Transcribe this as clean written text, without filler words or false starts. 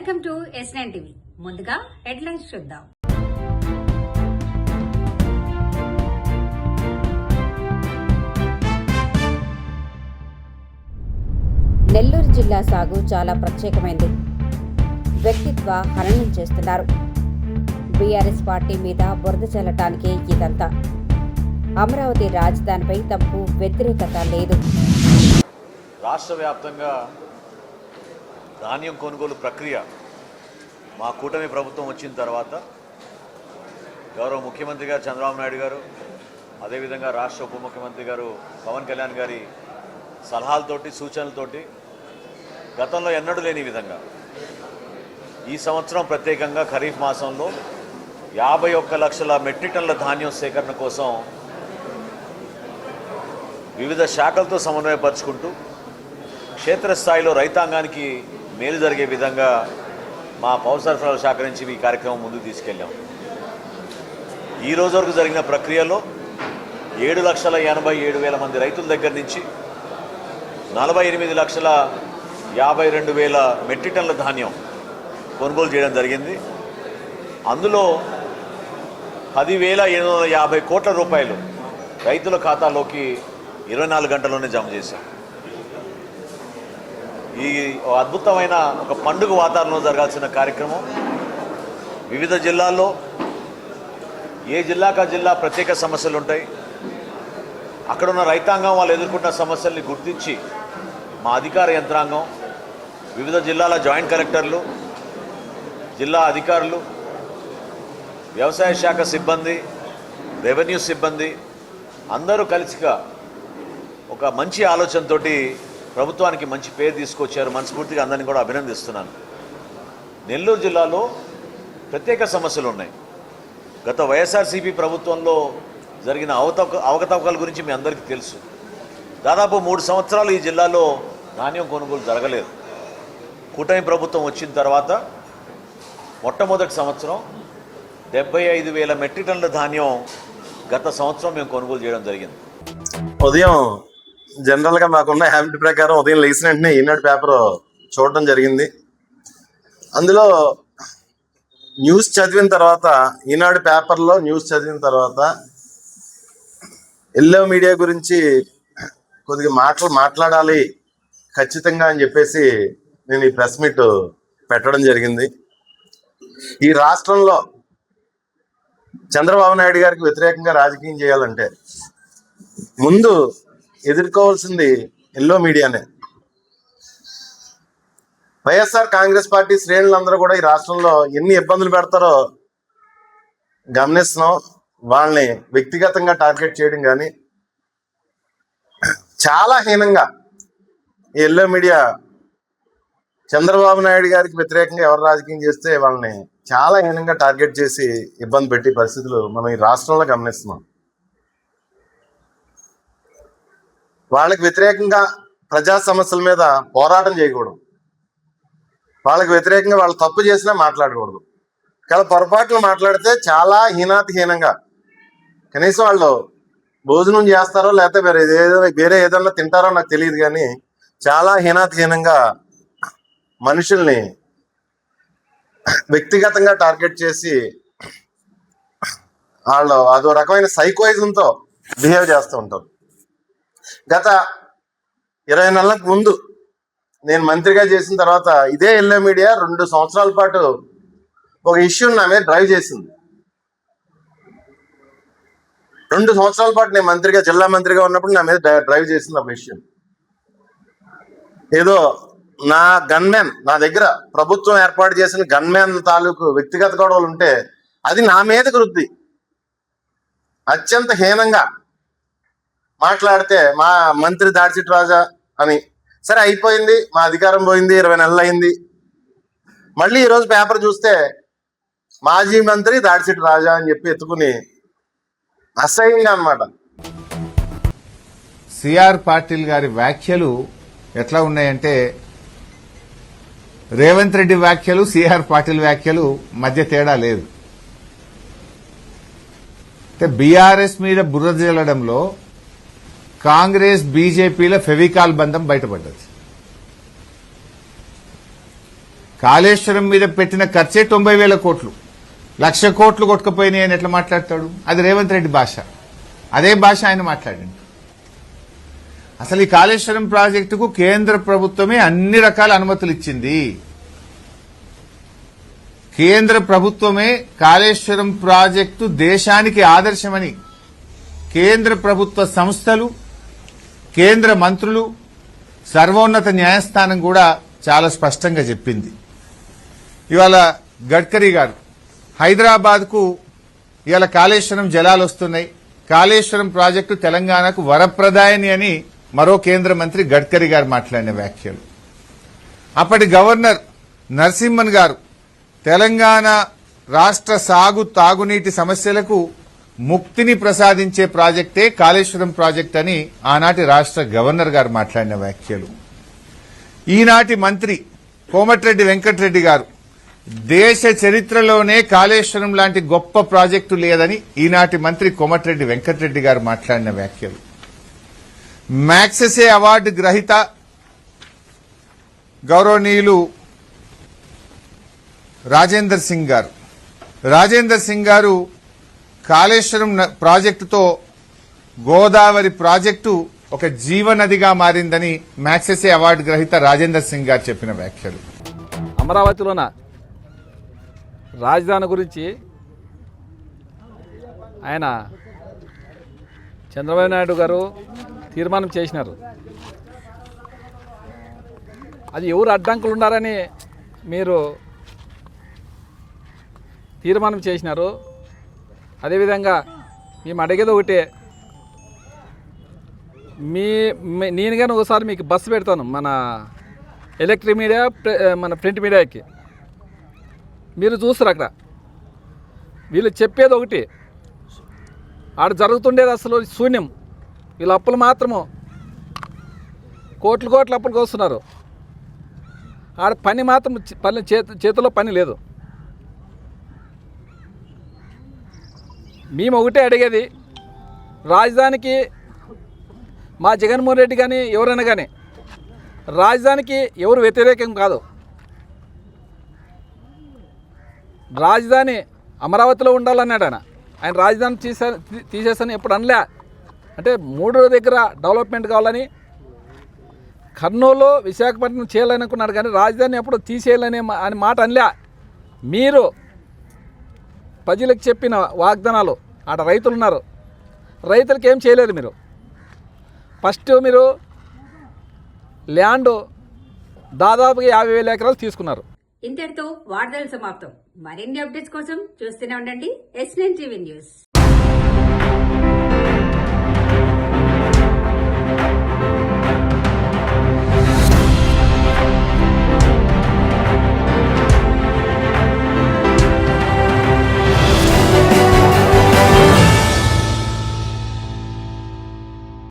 Welcome to S9 TV. ముందుగా headlines చూద్దాం. నెల్లూరు జిల్లా సాగు చాలా ప్రత్యేకమైంది. వ్యక్తిత్వ హననం చేస్తున్నారు. బీఆర్ఎస్ పార్టీ మీద బురద చల్లటానికి ఇదంతా. అమరావతి రాజధానిపై తమకు వ్యతిరేకత లేదు. రాష్ట్ర వ్యాప్తంగా ధాన్యం కొనుగోలు ప్రక్రియ మా కూటమి ప్రభుత్వం వచ్చిన తర్వాత గౌరవ ముఖ్యమంత్రి గారు చంద్రబాబు నాయుడు గారు, అదేవిధంగా రాష్ట్ర ఉప ముఖ్యమంత్రి గారు పవన్ కళ్యాణ్ గారి సలహాలతోటి సూచనలతోటి గతంలో ఎన్నడూ లేని విధంగా ఈ సంవత్సరం ప్రత్యేకంగా ఖరీఫ్ మాసంలో 51 లక్షల మెట్రిక్ టన్నుల ధాన్యం సేకరణ కోసం వివిధ శాఖలతో సమన్వయపరుచుకుంటూ క్షేత్రస్థాయిలో రైతాంగానికి మేలు జరిగే విధంగా మా పౌర సరఫరాల శాఖ నుంచి ఈ కార్యక్రమం ముందుకు తీసుకెళ్ళాం. ఈ రోజు వరకు జరిగిన ప్రక్రియలో 7,87,000 మంది రైతుల దగ్గర నుంచి 48,52,000 మెట్రిక్ టన్నుల ధాన్యం కొనుగోలు చేయడం జరిగింది. అందులో 10,750 కోట్ల రూపాయలు రైతుల ఖాతాలోకి 24 గంటల్లోనే జమ చేశాం. ఈ అద్భుతమైన ఒక పండుగ వాతావరణంలో జరగాల్సిన కార్యక్రమం వివిధ జిల్లాల్లో ఏ జిల్లాకా జిల్లా ప్రత్యేక సమస్యలు ఉంటాయి. అక్కడున్న రైతాంగం వాళ్ళు ఎదుర్కొంటున్న సమస్యల్ని గుర్తించి మా అధికార యంత్రాంగం, వివిధ జిల్లాల జాయింట్ కలెక్టర్లు, జిల్లా అధికారులు, వ్యవసాయ శాఖ సిబ్బంది, రెవెన్యూ సిబ్బంది అందరూ కలిసిగా ఒక మంచి ఆలోచనతోటి ప్రభుత్వానికి మంచి పేరు తీసుకొచ్చారు. మనస్ఫూర్తిగా అందరినీ కూడా అభినందిస్తున్నాను. నెల్లూరు జిల్లాలో ప్రత్యేక సమస్యలు ఉన్నాయి. గత వైఎస్ఆర్సీపీ ప్రభుత్వంలో జరిగిన అవకతవకల గురించి మీ అందరికీ తెలుసు. దాదాపు 3 సంవత్సరాలు ఈ జిల్లాలో ధాన్యం కొనుగోలు జరగలేదు. కూటమి ప్రభుత్వం వచ్చిన తర్వాత మొట్టమొదటి సంవత్సరం 75,000 మెట్రిక్ టన్నుల ధాన్యం గత సంవత్సరం మేము కొనుగోలు చేయడం జరిగింది. ఉదయం జనరల్గా మాకున్న హ్యాబిట్ ప్రకారం ఉదయం లేచిన వెంటనే ఈనాడు పేపర్ చూడడం జరిగింది. అందులో న్యూస్ చదివిన తర్వాత, ఈనాడు పేపర్లో న్యూస్ చదివిన తర్వాత ఎల్లో మీడియా గురించి కొద్దిగా మాట్లాడాలి ఖచ్చితంగా అని చెప్పేసి నేను ఈ ప్రెస్ మీట్ పెట్టడం జరిగింది. ఈ రాష్ట్రంలో చంద్రబాబు నాయుడు గారికి వ్యతిరేకంగా రాజకీయం చేయాలంటే ముందు ఎదుర్కోవాల్సింది ఎల్లో మీడియానే. వైఎస్ఆర్ కాంగ్రెస్ పార్టీ శ్రేణులందరూ కూడా ఈ రాష్ట్రంలో ఎన్ని ఇబ్బందులు పెడతారో గమనిస్తున్నాం. వాళ్ళని వ్యక్తిగతంగా టార్గెట్ చేయడం కానీ చాలా హీనంగా ఈ ఎల్లో మీడియా చంద్రబాబు నాయుడు గారికి వ్యతిరేకంగా ఎవరు రాజకీయం చేస్తే వాళ్ళని చాలా హీనంగా టార్గెట్ చేసి ఇబ్బంది పెట్టే పరిస్థితులు మనం ఈ రాష్ట్రంలో గమనిస్తున్నాం. వాళ్ళకి వ్యతిరేకంగా ప్రజా సమస్యల మీద పోరాటం చేయకూడదు. వాళ్ళకి వ్యతిరేకంగా వాళ్ళు తప్పు చేసినా మాట్లాడకూడదు. కానీ పొరపాట్లు మాట్లాడితే చాలా హీనంగా, కనీసం వాళ్ళు భోజనం చేస్తారో లేకపోతే వేరే ఏదైనా తింటారో నాకు తెలియదు, కానీ చాలా హీనంగా మనుషుల్ని వ్యక్తిగతంగా టార్గెట్ చేసి వాళ్ళు అదో రకమైన సైకోయిజంతో బిహేవ్ చేస్తూ ఉంటారు. గత 20 నెలలకు ముందు నేను మంత్రిగా చేసిన తర్వాత ఇదే ఎల్లో మీడియా 2 సంవత్సరాల పాటు ఒక ఇష్యూని నా మీద డ్రైవ్ చేసింది. 2 సంవత్సరాల పాటు నేను జిల్లా మంత్రిగా ఉన్నప్పుడు నా మీద డ్రైవ్ చేసింది ఒక ఇష్యూ. ఏదో నా గన్మ్యాన్, నా దగ్గర ప్రభుత్వం ఏర్పాటు చేసిన గన్మ్యాన్ తాలూకు వ్యక్తిగత గొడవలు ఉంటే అది నా మీదకు రుద్ది అత్యంత హీనంగా మాట్లాడితే మా మంత్రి దాడిసిటి రాజా అని. సరే అయిపోయింది, మా అధికారం పోయింది, 20 నెలలు అయింది. మళ్ళీ ఈరోజు పేపర్ చూస్తే మాజీ మంత్రి దాడిసిటి రాజా అని చెప్పి ఎత్తుకుని అసహ్యంగా అన్నమాట. సిఆర్ పాటిల్ గారి వ్యాఖ్యలు ఎట్లా ఉన్నాయంటే, రేవంత్ రెడ్డి వ్యాఖ్యలు సిఆర్ పాటిల్ వ్యాఖ్యలు మధ్య తేడా లేదు. బీఆర్ఎస్ మీద బురద జల్లడంలో కాంగ్రెస్ బీజేపీల ఫెవికాల్ బంధం బయటపడ్డది. కాళేశ్వరం మీద పెట్టిన ఖర్చే 90,000 కోట్లు, 1,00,000 కోట్లు కొట్టుకుపోయినాయి అని ఎట్లా మాట్లాడతాడు? అది రేవంత్ రెడ్డి భాష. అదే భాష ఆయన మాట్లాడండి. అసలు ఈ కాళేశ్వరం ప్రాజెక్టుకు కేంద్ర ప్రభుత్వమే అన్ని రకాల అనుమతులు ఇచ్చింది. కేంద్ర ప్రభుత్వమే కాళేశ్వరం ప్రాజెక్టు దేశానికి ఆదర్శమని కేంద్ర ప్రభుత్వ సంస్థలు, కేంద్ర మంత్రులు, సర్వోన్నత న్యాయస్థానం కూడా చాలా స్పష్టంగా చెప్పింది. ఇవాళ గడ్కరీ గారు హైదరాబాద్కు ఇవాళ కాళేశ్వరం జలాలు వస్తున్నాయి, కాళేశ్వరం ప్రాజెక్టు తెలంగాణకు వరప్రదాయని అని మరో కేంద్ర మంత్రి గడ్కరీ గారు మాట్లాడిన వ్యాఖ్యలు. అప్పటి గవర్నర్ నరసింహన్ గారు తెలంగాణ రాష్ట్ర సాగు తాగునీటి సమస్యలకు ముక్తిని ప్రసాదించే ప్రాజెక్టే కాళేశ్వరం ప్రాజెక్ట్ అని ఆనాటి రాష్ట్ర గవర్నర్ గారు మాట్లాడిన వ్యాఖ్యలు. ఈనాటి మంత్రి కోమటిరెడ్డి వెంకటరెడ్డి గారు దేశ చరిత్రలోనే కాళేశ్వరం లాంటి గొప్ప ప్రాజెక్టు లేదని ఈనాటి మంత్రి కోమటిరెడ్డి వెంకటరెడ్డి గారు మాట్లాడిన వ్యాఖ్యలు. మ్యాగ్సెసే అవార్డు గ్రహీత గౌరవనీయులు రాజేందర్ సింగ్ గారు కాళేశ్వరం ప్రాజెక్టుతో గోదావరి ప్రాజెక్టు ఒక జీవనదిగా మారిందని మ్యాగ్సెసే అవార్డు గ్రహీత రాజేందర్ సింగ్ గారు చెప్పిన వ్యాఖ్యలు. అమరావతిలోన రాజధాని గురించి ఆయన చంద్రబాబు నాయుడు గారు తీర్మానం చేసినారు. అది ఎవరు అడ్డంకులు ఉన్నారని మీరు తీర్మానం చేసినారు. అదేవిధంగా మేము అడిగేది ఒకటే, నేను కానీ ఒకసారి మీకు బస్సు పెడతాను మన ఎలక్ట్రిక్ మీడియా, మన ప్రింట్ మీడియాకి. మీరు చూస్తారు అక్కడ వీళ్ళు చెప్పేది ఒకటి, ఆడ జరుగుతుండేది అసలు శూన్యం. వీళ్ళ అప్పులు మాత్రము కోట్లు అప్పులకు వస్తున్నారు. ఆడ పని మాత్రం చేతిలో పని లేదు. మేము ఒకటే అడిగేది, రాజధానికి మా జగన్మోహన్ రెడ్డి కానీ ఎవరైనా కానీ రాజధానికి ఎవరు వ్యతిరేకం కాదు. రాజధాని అమరావతిలో ఉండాలన్నాడు ఆయన రాజధాని తీసేసాను ఎప్పుడు అనలే. అంటే 3 దగ్గర డెవలప్మెంట్ కావాలని, కర్నూలు విశాఖపట్నం చేయాలనుకున్నాడు కానీ రాజధాని ఎప్పుడు తీసేయాలని అని మాట అనలే. మీరు ప్రజలకు చెప్పిన వాగ్దానాలు, ఆడ రైతులు ఉన్నారు, రైతులకి ఏం చేయలేదు. మీరు ఫస్ట్ మీరు ల్యాండ్ దాదాపుగా 50,000 ఎకరాలు తీసుకున్నారు. ఇంతటితో వార్తలు సమాప్తం. మరిన్ని అప్డేట్స్ కోసం చూస్తూనే ఉండండి S9 టీవీ న్యూస్.